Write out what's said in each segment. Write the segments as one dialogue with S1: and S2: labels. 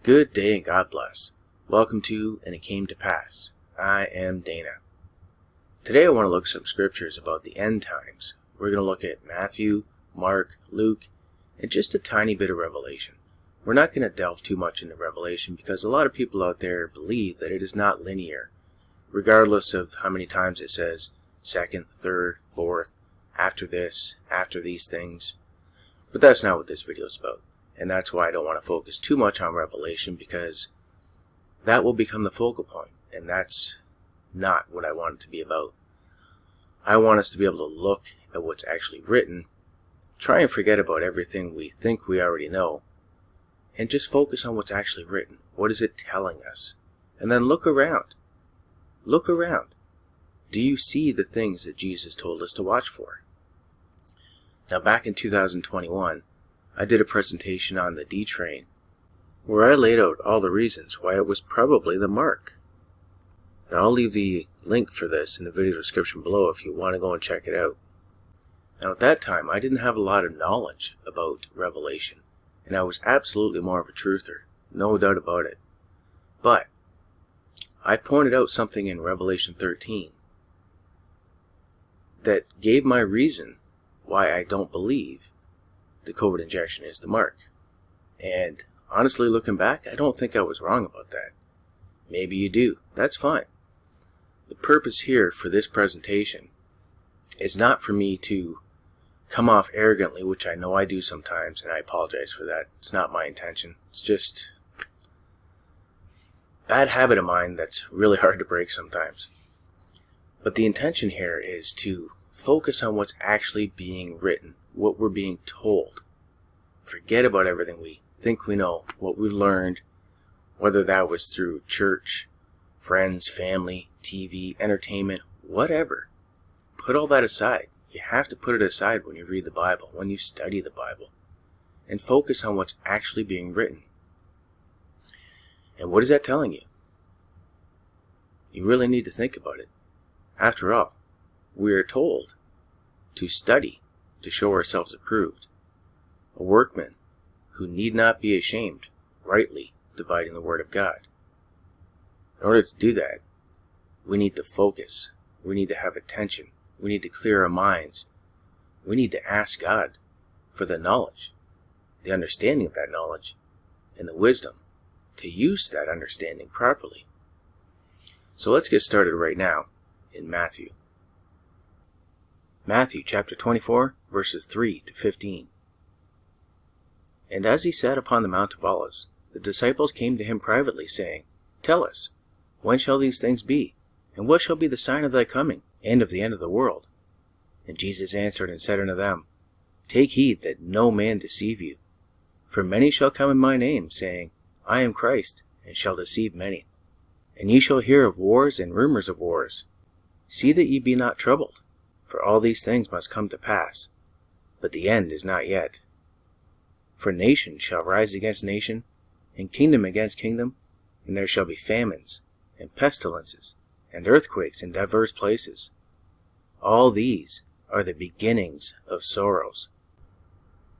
S1: Good day and God bless. Welcome to And It Came to Pass. I am Dana. Today I want to look at some scriptures about the end times. We're going to look at Matthew, Mark, Luke, and just a tiny bit of Revelation. We're not going to delve too much into Revelation because a lot of people out there believe that it is not linear, regardless of how many times it says second, third, fourth, after this, after these things. But that's not what this video is about. And that's why I don't want to focus too much on Revelation, because that will become the focal point. And that's not what I want it to be about. I want us to be able to look at what's actually written, try and forget about everything we think we already know, and just focus on what's actually written. What is it telling us? And then look around. Look around. Do you see the things that Jesus told us to watch for? Now, back in 2021, I did a presentation on the D train where I laid out all the reasons why it was probably the mark. Now, I'll leave the link for this in the video description below if you want to go and check it out. Now, at that time, I didn't have a lot of knowledge about Revelation, and I was absolutely more of a truther, no doubt about it. But I pointed out something in Revelation 13 that gave my reason why I don't believe the COVID injection is the mark. And honestly, looking back, I don't think I was wrong about that. Maybe you do. That's fine. The purpose here for this presentation is not for me to come off arrogantly, which I know I do sometimes, and I apologize for that. It's not my intention. It's just a bad habit of mine that's really hard to break sometimes. But the intention here is to focus on what's actually being written, what we're being told. Forget about everything we think we know, what we learned, whether that was through church, friends, family, TV, entertainment, whatever. Put all that aside. You have to put it aside when you read the Bible, when you study the Bible, and focus on what's actually being written. And what is that telling you? You really need to think about it. After all, we are told to study to show ourselves approved, a workman who need not be ashamed, rightly dividing the word of God. In order to do that, we need to focus, we need to have attention, we need to clear our minds, we need to ask God for the knowledge, the understanding of that knowledge, and the wisdom to use that understanding properly. So let's get started right now in Matthew. Matthew chapter 24, verses 3 to 15. And as he sat upon the Mount of Olives, the disciples came to him privately, saying, Tell us, when shall these things be? And what shall be the sign of thy coming, and of the end of the world? And Jesus answered and said unto them, Take heed that no man deceive you. For many shall come in my name, saying, I am Christ, and shall deceive many. And ye shall hear of wars and rumors of wars. See that ye be not troubled. For all these things must come to pass, but the end is not yet. For nation shall rise against nation, and kingdom against kingdom, and there shall be famines, and pestilences, and earthquakes in divers places. All these are the beginnings of sorrows.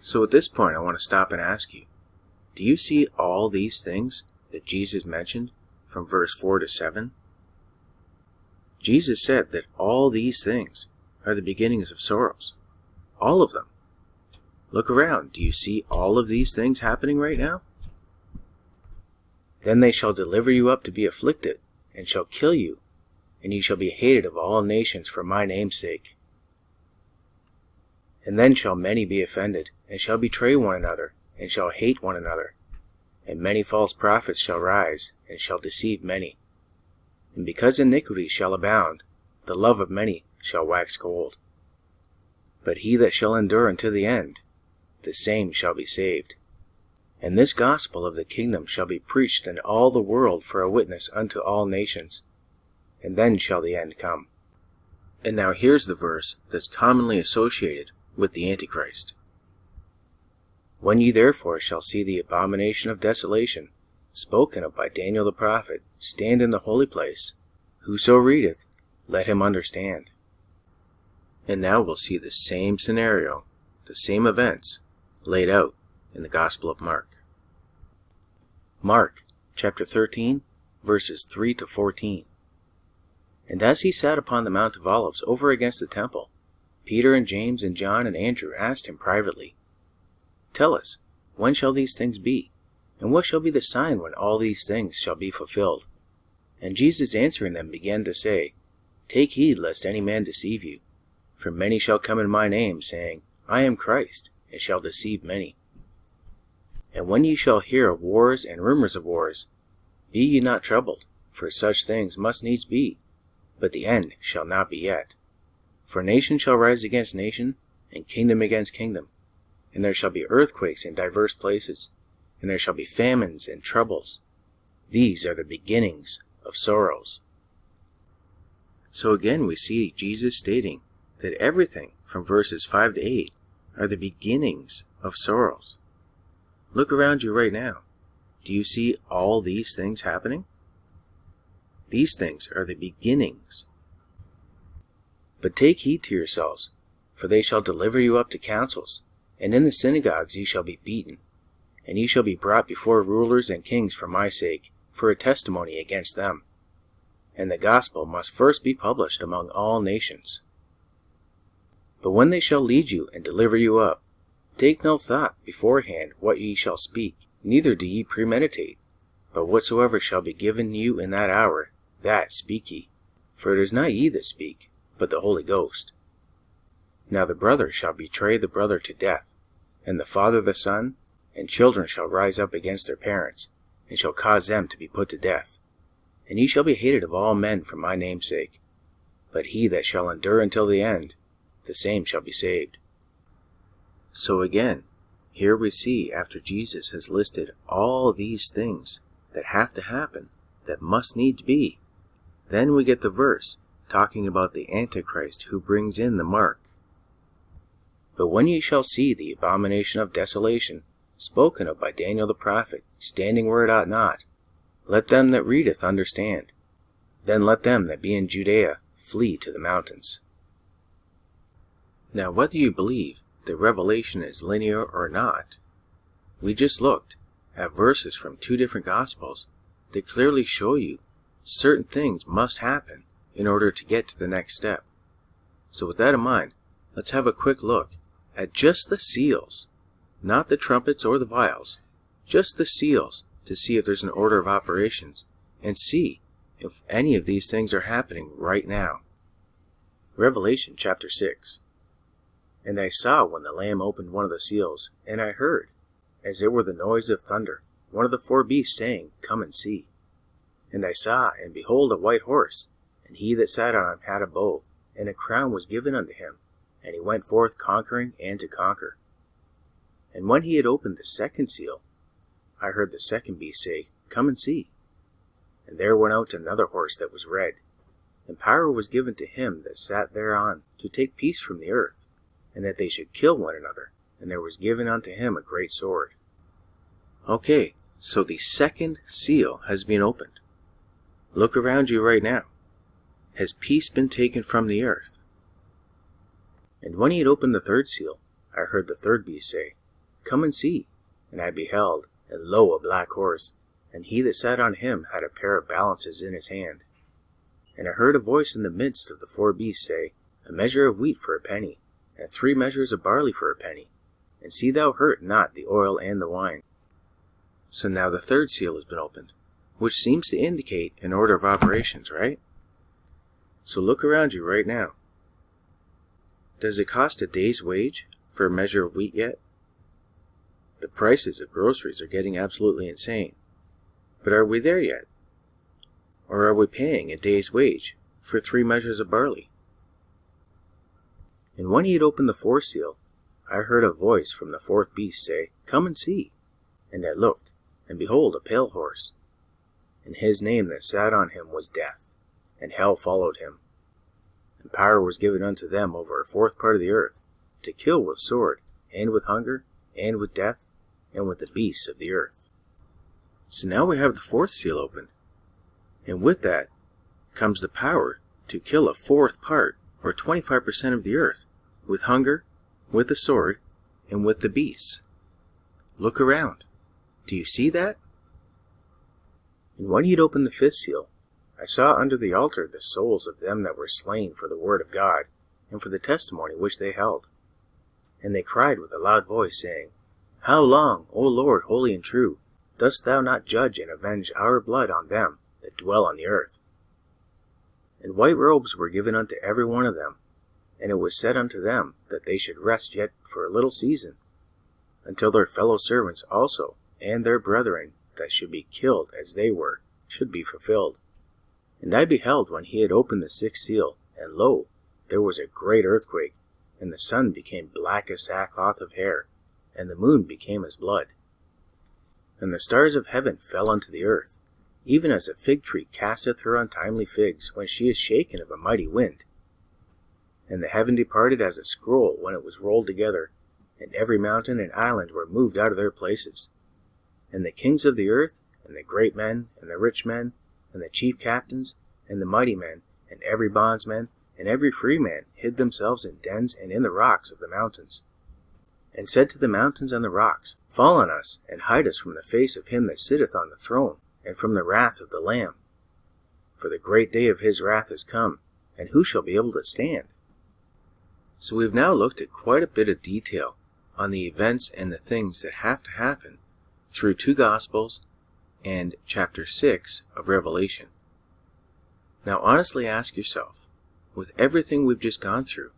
S1: So at this point I want to stop and ask you, do you see all these things that Jesus mentioned from verse 4 to 7? Jesus said that all these things are the beginnings of sorrows. All of them. Look around. Do you see all of these things happening right now? Then they shall deliver you up to be afflicted, and shall kill you, and ye shall be hated of all nations for my name's sake. And then shall many be offended, and shall betray one another, and shall hate one another. And many false prophets shall rise, and shall deceive many. And because iniquity shall abound, the love of many shall wax cold. But he that shall endure unto the end, the same shall be saved. And this gospel of the kingdom shall be preached in all the world for a witness unto all nations, and then shall the end come. And now here's the verse that's commonly associated with the Antichrist. When ye therefore shall see the abomination of desolation, spoken of by Daniel the prophet, stand in the holy place, whoso readeth, let him understand. And now we'll see the same scenario, the same events, laid out in the Gospel of Mark. Mark chapter 13, verses 3 to 14. And as he sat upon the Mount of Olives over against the temple, Peter and James and John and Andrew asked him privately, "Tell us, when shall these things be? And what shall be the sign when all these things shall be fulfilled?" And Jesus answering them began to say, "Take heed lest any man deceive you. For many shall come in my name, saying, I am Christ, and shall deceive many. And when ye shall hear of wars and rumors of wars, be ye not troubled, for such things must needs be, but the end shall not be yet. For nation shall rise against nation, and kingdom against kingdom. And there shall be earthquakes in divers places, and there shall be famines and troubles. These are the beginnings of sorrows." So again we see Jesus stating that everything from verses 5 to 8 are the beginnings of sorrows. Look around you right now. Do you see all these things happening? These things are the beginnings. "But take heed to yourselves, for they shall deliver you up to councils, and in the synagogues ye shall be beaten, and ye shall be brought before rulers and kings for my sake, for a testimony against them. And the gospel must first be published among all nations. But when they shall lead you and deliver you up, take no thought beforehand what ye shall speak, neither do ye premeditate. But whatsoever shall be given you in that hour, that speak ye. For it is not ye that speak, but the Holy Ghost. Now the brother shall betray the brother to death, and the father the son, and children shall rise up against their parents, and shall cause them to be put to death. And ye shall be hated of all men for my name's sake. But he that shall endure until the end, the same shall be saved." So again, here we see after Jesus has listed all these things that have to happen, that must needs be, then we get the verse talking about the Antichrist who brings in the mark. "But when ye shall see the abomination of desolation, spoken of by Daniel the prophet, standing where it ought not, let them that readeth understand. Then let them that be in Judea flee to the mountains." Now whether you believe that Revelation is linear or not, we just looked at verses from two different Gospels that clearly show you certain things must happen in order to get to the next step. So with that in mind, let's have a quick look at just the seals, not the trumpets or the vials, just the seals, to see if there's an order of operations, and see if any of these things are happening right now. Revelation chapter 6. "And I saw when the Lamb opened one of the seals, and I heard, as it were the noise of thunder, one of the four beasts saying, Come and see. And I saw, and behold, a white horse, and he that sat on him had a bow, and a crown was given unto him, and he went forth conquering and to conquer. And when he had opened the second seal, I heard the second beast say, Come and see. And there went out another horse that was red, and power was given to him that sat thereon to take peace from the earth, and that they should kill one another, and there was given unto him a great sword." Okay, so the second seal has been opened. Look around you right now. Has peace been taken from the earth? "And when he had opened the third seal, I heard the third beast say, Come and see. And I beheld, and lo, a black horse, and he that sat on him had a pair of balances in his hand. And I heard a voice in the midst of the four beasts say, A measure of wheat for a penny, and 3 measures of barley for a penny, and see thou hurt not the oil and the wine." So now the third seal has been opened, which seems to indicate an order of operations, right? So look around you right now. Does it cost a day's wage for a measure of wheat yet? The prices of groceries are getting absolutely insane. But are we there yet? Or are we paying a day's wage for 3 measures of barley? "And when he had opened the fourth seal, I heard a voice from the fourth beast say, Come and see. And I looked, and behold, a pale horse. And his name that sat on him was Death, and hell followed him. And power was given unto them over a fourth part of the earth, to kill with sword, and with hunger, and with death, and with the beasts of the earth." So now we have the fourth seal opened. And with that comes the power to kill a fourth part, or 25% of the earth, with hunger, with the sword, and with the beasts. Look around. Do you see that? And when he had opened the fifth seal, I saw under the altar the souls of them that were slain for the word of God, and for the testimony which they held. And they cried with a loud voice, saying, How long, O Lord, holy and true, dost thou not judge and avenge our blood on them that dwell on the earth? And white robes were given unto every one of them, and it was said unto them that they should rest yet for a little season, until their fellow servants also, and their brethren that should be killed as they were, should be fulfilled. And I beheld when he had opened the sixth seal, and lo, there was a great earthquake, and the sun became black as sackcloth of hair, and the moon became as blood. And the stars of heaven fell unto the earth, even as a fig tree casteth her untimely figs when she is shaken of a mighty wind. And the heaven departed as a scroll when it was rolled together, and every mountain and island were moved out of their places. And the kings of the earth, and the great men, and the rich men, and the chief captains, and the mighty men, and every bondsman, and every free man hid themselves in dens and in the rocks of the mountains, and said to the mountains and the rocks, Fall on us, and hide us from the face of him that sitteth on the throne, and from the wrath of the Lamb. For the great day of his wrath is come, and who shall be able to stand? So we've now looked at quite a bit of detail on the events and the things that have to happen through 2 Gospels and chapter 6 of Revelation. Now honestly ask yourself, with everything we've just gone through,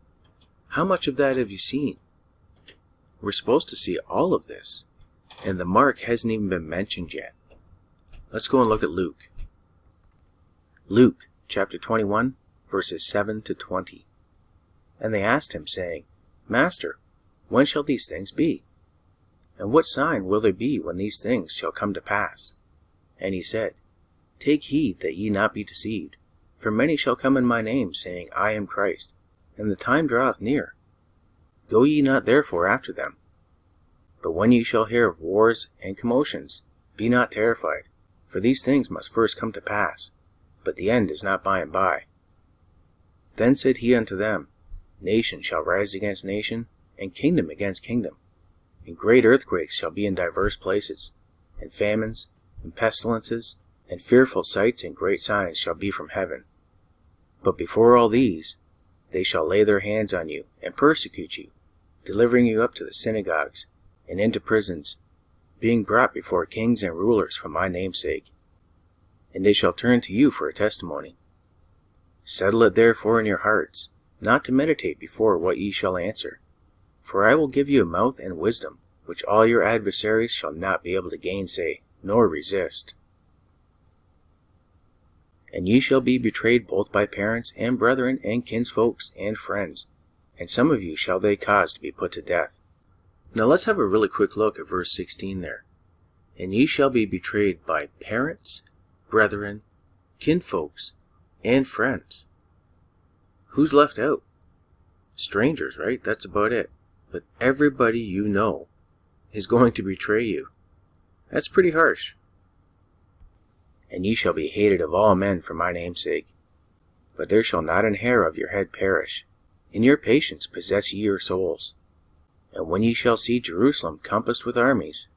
S1: how much of that have you seen? We're supposed to see all of this, and the mark hasn't even been mentioned yet. Let's go and look at Luke. Luke chapter 21, verses 7 to 20. And they asked him, saying, Master, when shall these things be? And what sign will there be when these things shall come to pass? And he said, Take heed that ye not be deceived, for many shall come in my name, saying, I am Christ, and the time draweth near. Go ye not therefore after them. But when ye shall hear of wars and commotions, be not terrified, for these things must first come to pass, but the end is not by and by. Then said he unto them, Nation shall rise against nation, and kingdom against kingdom. And great earthquakes shall be in divers places, and famines, and pestilences, and fearful sights and great signs shall be from heaven. But before all these, they shall lay their hands on you, and persecute you, delivering you up to the synagogues, and into prisons, being brought before kings and rulers for my name's sake. And they shall turn to you for a testimony. Settle it therefore in your hearts, not to meditate before what ye shall answer. For I will give you a mouth and wisdom, which all your adversaries shall not be able to gainsay, nor resist. And ye shall be betrayed both by parents, and brethren, and kinsfolks, and friends, and some of you shall they cause to be put to death. Now let's have a really quick look at verse 16 there. And ye shall be betrayed by parents, brethren, kinfolks, and friends. Who's left out? Strangers, right? That's about it. But everybody you know is going to betray you. That's pretty harsh. And ye shall be hated of all men for my name's sake. But there shall not an hair of your head perish. In your patience possess ye your souls. And when ye shall see Jerusalem compassed with armies,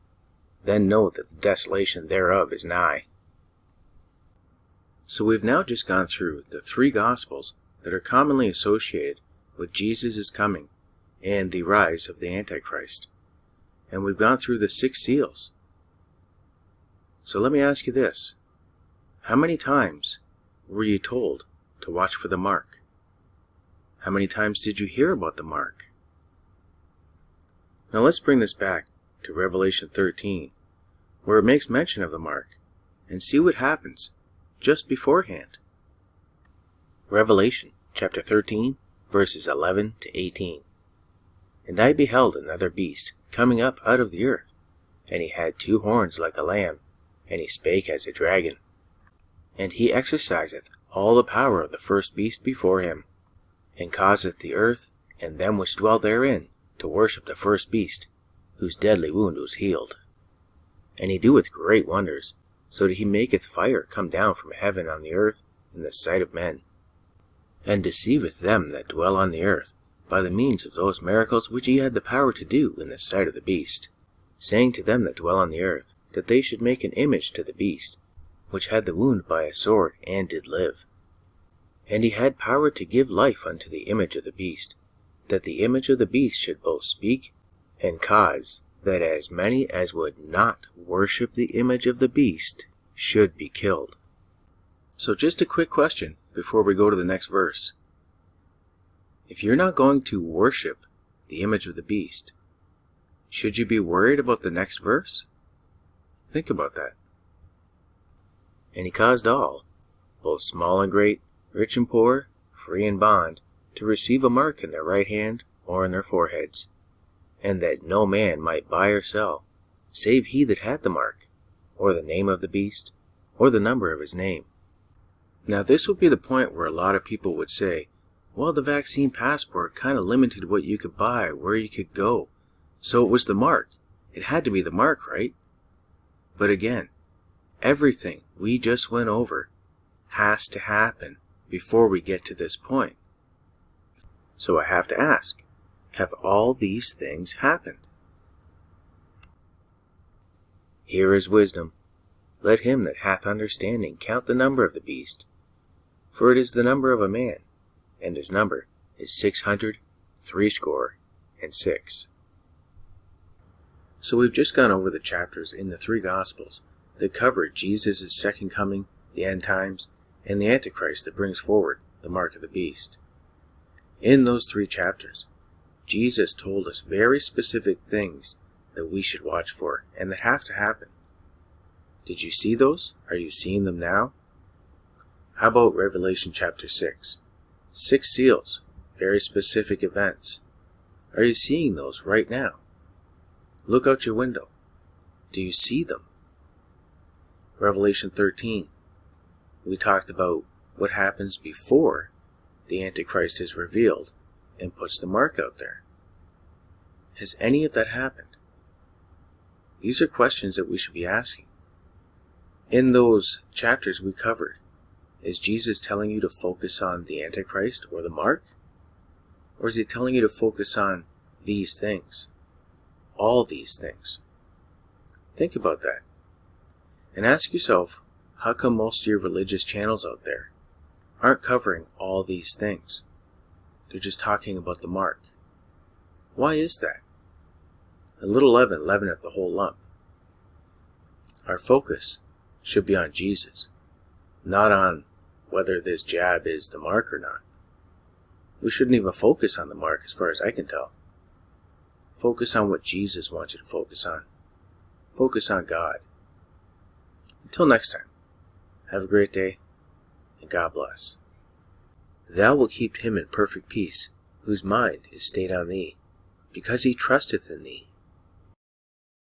S1: then know that the desolation thereof is nigh. So we've now just gone through the 3 Gospels that are commonly associated with Jesus' coming and the rise of the Antichrist. And we've gone through the 6 seals. So let me ask you this. How many times were you told to watch for the mark? How many times did you hear about the mark? Now let's bring this back to Revelation 13, where it makes mention of the mark, and see what happens just beforehand. Revelation chapter 13, verses 11 to 18. And I beheld another beast coming up out of the earth, and he had 2 horns like a lamb, and he spake as a dragon. And he exerciseth all the power of the first beast before him, and causeth the earth and them which dwell therein to worship the first beast, whose deadly wound was healed. And he doeth great wonders, so that he maketh fire come down from heaven on the earth in the sight of men, and deceiveth them that dwell on the earth by the means of those miracles which he had the power to do in the sight of the beast, saying to them that dwell on the earth, that they should make an image to the beast, which had the wound by a sword, and did live. And he had power to give life unto the image of the beast, that the image of the beast should both speak, and cause that as many as would not worship the image of the beast should be killed. So just a quick question before we go to the next verse. If you're not going to worship the image of the beast, should you be worried about the next verse? Think about that. And he caused all, both small and great, rich and poor, free and bond, to receive a mark in their right hand or in their foreheads, and that no man might buy or sell, save he that had the mark, or the name of the beast, or the number of his name. Now this would be the point where a lot of people would say, well, the vaccine passport kind of limited what you could buy, where you could go. So it was the mark. It had to be the mark, right? But again, everything we just went over has to happen before we get to this point. So I have to ask, have all these things happened? Here is wisdom. Let him that hath understanding count the number of the beast, for it is the number of a man, and his number is 666. So we've just gone over the chapters in the three Gospels that cover Jesus' second coming, the end times, and the Antichrist that brings forward the mark of the beast. In those three chapters, Jesus told us very specific things that we should watch for and that have to happen. Did you see those? Are you seeing them now? How about Revelation chapter 6? 6 seals, very specific events. Are you seeing those right now? Look out your window. Do you see them? Revelation 13. We talked about what happens before the Antichrist is revealed and puts the mark out there. Has any of that happened? These are questions that we should be asking. In those chapters we covered, is Jesus telling you to focus on the Antichrist or the mark? Or is he telling you to focus on these things? All these things. Think about that. And ask yourself, how come most of your religious channels out there aren't covering all these things? They're just talking about the mark. Why is that? A little leaven leaveneth the whole lump. Our focus should be on Jesus, not on whether this jab is the mark or not. We shouldn't even focus on the mark as far as I can tell. Focus on what Jesus wants you to focus on. Focus on God. Until next time, have a great day, and God bless. Thou wilt keep him in perfect peace, whose mind is stayed on thee, because he trusteth in thee.